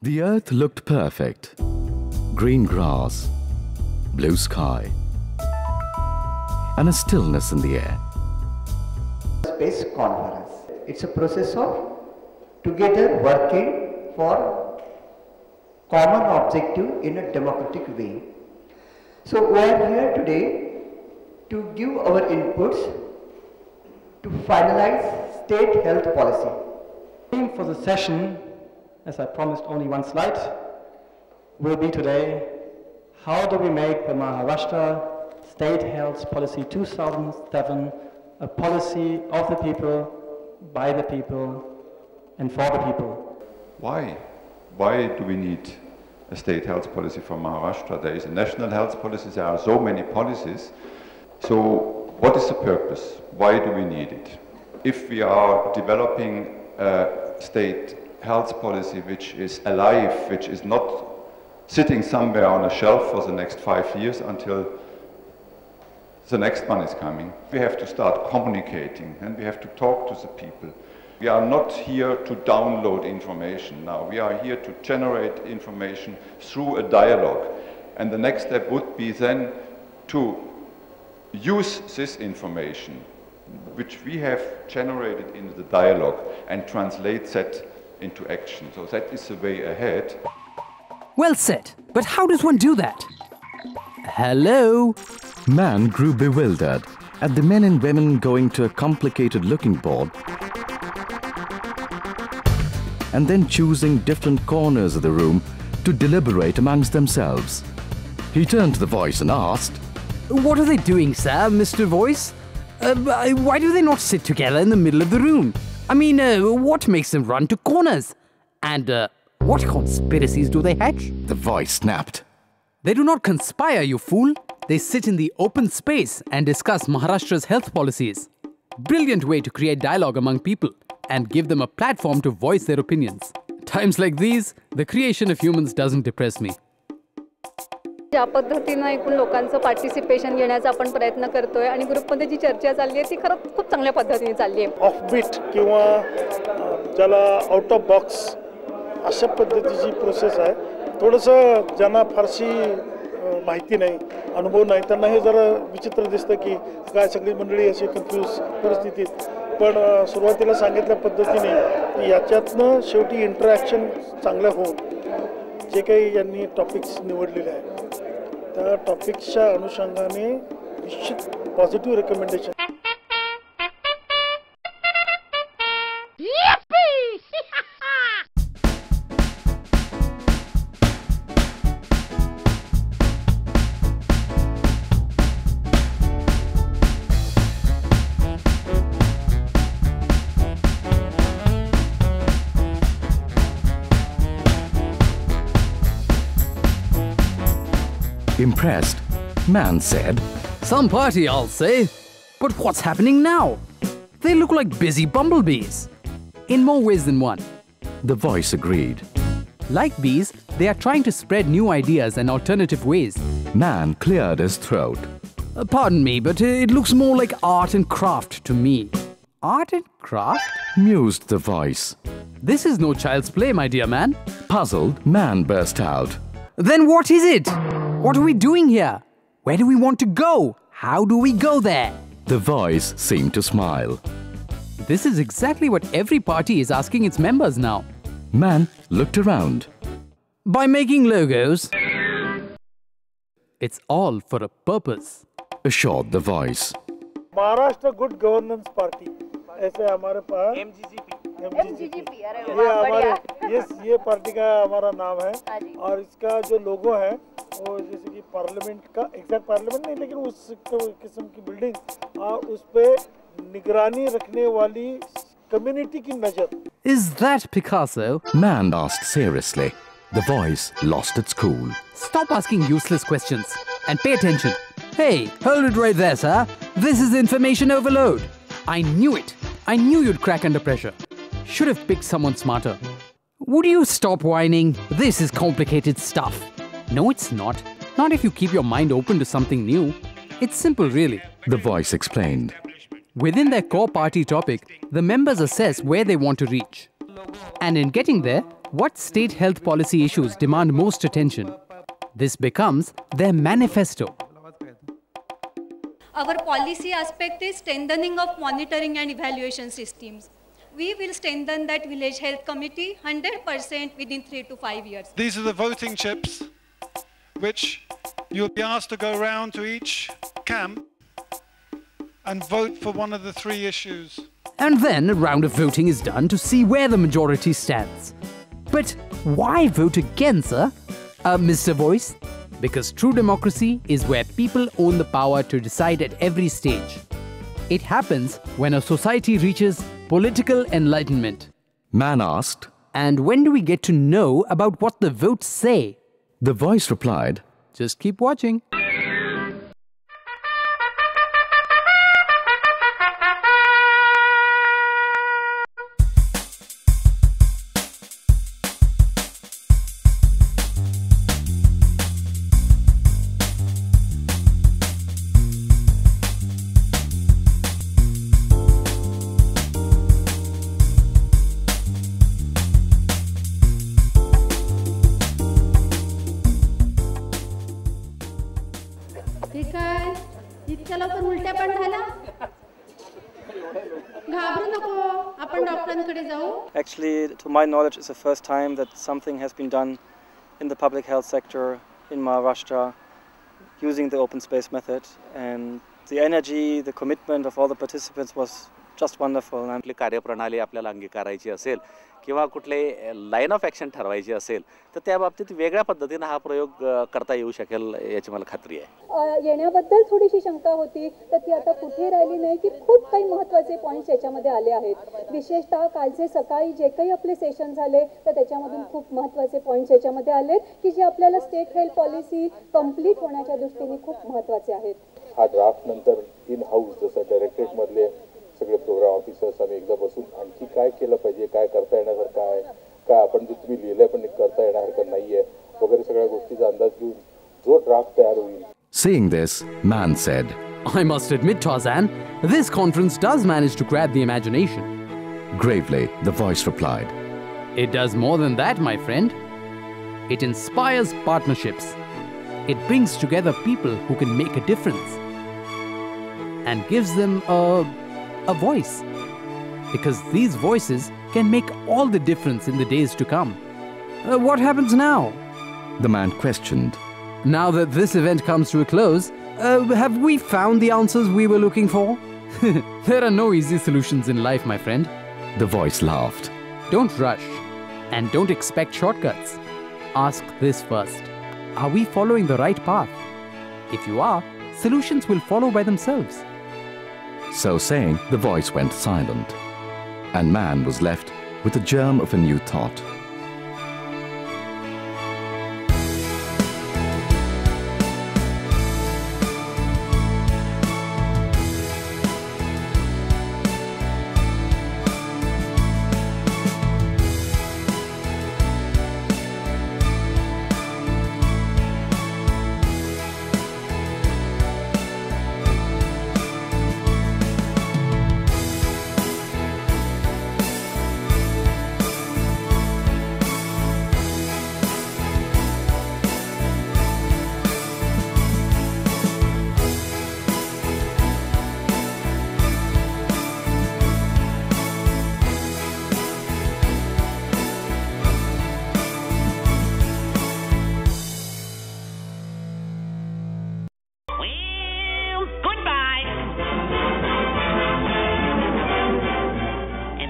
The earth looked perfect. Green grass, blue sky, and a stillness in the air. Space conference. It's a process of together working for common objective in a democratic way. So we are here today to give our inputs to finalize state health policy. The theme for the session, as I promised only one slide, will be today, how do we make the Maharashtra State Health Policy 2007 a policy of the people, by the people, and for the people? Why? Why do we need a state health policy for Maharashtra? There is a national health policy, there are so many policies. So what is the purpose? Why do we need it? If we are developing a state health policy which is alive, which is not sitting somewhere on a shelf for the next 5 years until the next one is coming, we have to start communicating and we have to talk to the people. We are not here to download information now. We are here to generate information through a dialogue. And the next step would be then to use this information, which we have generated in the dialogue, and translate that into action. So that is the way ahead. Well said. But how does one do that? Hello? Man grew bewildered at the men and women going to a complicated-looking board and then choosing different corners of the room to deliberate amongst themselves. He turned to the voice and asked, What are they doing, sir, Mr. Voice? Why do they not sit together in the middle of the room? I mean, what makes them run to corners? And what conspiracies do they hatch? The voice snapped. They do not conspire, you fool. They sit in the open space and discuss Maharashtra's health policies. Brilliant way to create dialogue among people and give them a platform to voice their opinions. Times like these, the creation of humans doesn't depress me. ज्या पद्धतीने एकूण लोकांचं participation घेण्याचा आपण प्रयत्न करतोय आणि ग्रुपमध्ये जी चर्चा चालली आहे ती खरंच खूप चांगल्या पद्धतीने चालली आहे. ऑफबीट किंवा ज्याला आउट ऑफ बॉक्स अशा पद्धतीची प्रोसेस आहे. थोडंसं ज्यांना फारशी माहिती नाही, अनुभव नाही, त्यांना हे जरा विचित्र दिसतं की काय सगळी मंडळी अशी कन्फ्यूज परिस्थितीत. पण सुरुवातीला सांगितल्या पद्धतीने याच्यातनं शेवटी इंटरॅक्शन चांगलं होऊन जे काही यांनी टॉपिक्स निवडलेले आहेत त्या टॉपिक्सच्या अनुषंगाने निश्चित positive recommendation. Impressed, Man said, Some party, I'll say. But what's happening now? They look like busy bumblebees. In more ways than one. The voice agreed. Like bees, they are trying to spread new ideas and alternative ways. Man cleared his throat. Pardon me, but it looks more like art and craft to me. Art and craft? Mused the voice. This is no child's play, my dear man. Puzzled, Man burst out. Then what is it? What are we doing here? Where do we want to go? How do we go there? The voice seemed to smile. This is exactly what every party is asking its members now. Man looked around. By making logos, it's all for a purpose, assured the voice. Maharashtra good governance party ऐसे हमारे पास MGGP ये हमारे ये party का हमारा नाम है और इसका जो लोगो है वो जैसे कि पार्लियामेंट का एग्जैक्ट पार्लियामेंट नहीं लेकिन उस किस्म की बिल्डिंग और उस पे निगरानी रखने वाली कम्युनिटी की नजर. Is that Picasso? Man asked seriously. The voice lost its cool. Stop asking useless questions and pay attention. Hey, hold it right there, sir. This is information overload. I knew it. I knew you'd crack under pressure. Should have picked someone smarter. Would you stop whining? This is complicated stuff. No, it's not. Not if you keep your mind open to something new. It's simple, really. The voice explained. Within their core party topic, the members assess where they want to reach. And in getting there, what state health policy issues demand most attention? This becomes their manifesto. Our policy aspect is strengthening of monitoring and evaluation systems. We will strengthen that village health committee 100% within 3 to 5 years. These are the voting chips, which you'll be asked to go around to each camp and vote for one of the 3 issues. And then a round of voting is done to see where the majority stands. But why vote again, sir? Mr. Voice? Because true democracy is where people own the power to decide at every stage. It happens when a society reaches political enlightenment. Man asked. And when do we get to know about what the votes say? The voice replied, just keep watching. इतक्या लवकर उलट्या पण झाल्या घाबरू नको आपण डॉक्टरांकडे जाऊ Actually, to my knowledge, it's the first time that something has been done in the public health sector in Maharashtra using the open space method, and the energy, the commitment of all the participants was just wonderful. आपली कार्यप्रणाली आपल्याला अंगीकारायची असेल किंवा कुठले line of action ठरवायची असेल तर त्या बाबतीत वेगळ्या पद्धतीने हा प्रयोग करता येऊ शकेल याची मला खात्री आहे. येण्याबद्दल थोडीशी शंका होती तर ती आता कुठे राहिली नाही की खूप काही महत्त्वाचे पॉईंट्स याच्यामध्ये आले आहेत. विशेषतः कालचे सकाळी जे काही आपले सेशन झाले तर त्याच्यामधून खूप महत्त्वाचे पॉईंट्स याच्यामध्ये आले की जे आपल्याला स्टेट हेल्थ पॉलिसी कंप्लीट होण्याच्या दृष्टीने खूप महत्त्वाचे आहेत. हा ड्राफ्ट नंतर इन हाऊस जसं डायरेक्टरेट मधले सगळे प्रोग्राम ऑफिसर्स आम्ही एकदा बसून आणखी काय केलं पाहिजे, काय करता येण्यासारखं आहे, काय आपण जे तुम्ही लिहिलंय पण करता येण्यासारखं नाहीये वगैरे सगळ्या गोष्टीचा अंदाज घेऊन जो ड्राफ्ट तयार होईल. Seeing this, Man said, I must admit, Tarzan, this conference does manage to grab the imagination. Gravely, the voice replied, It does more than that, my friend. It inspires partnerships. It brings together people who can make a difference and gives them a voice, because these voices can make all the difference in the days to come. What happens now? The man questioned. Now that this event comes to a close, have we found the answers we were looking for? There are no easy solutions in life, my friend. The voice laughed. Don't rush and don't expect shortcuts. Ask this first. Are we following the right path? If you are, solutions will follow by themselves. So saying, the voice went silent, and Man was left with the germ of a new thought.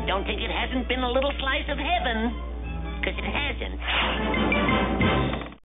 Don't think it hasn't been a little slice of heaven, because it hasn't.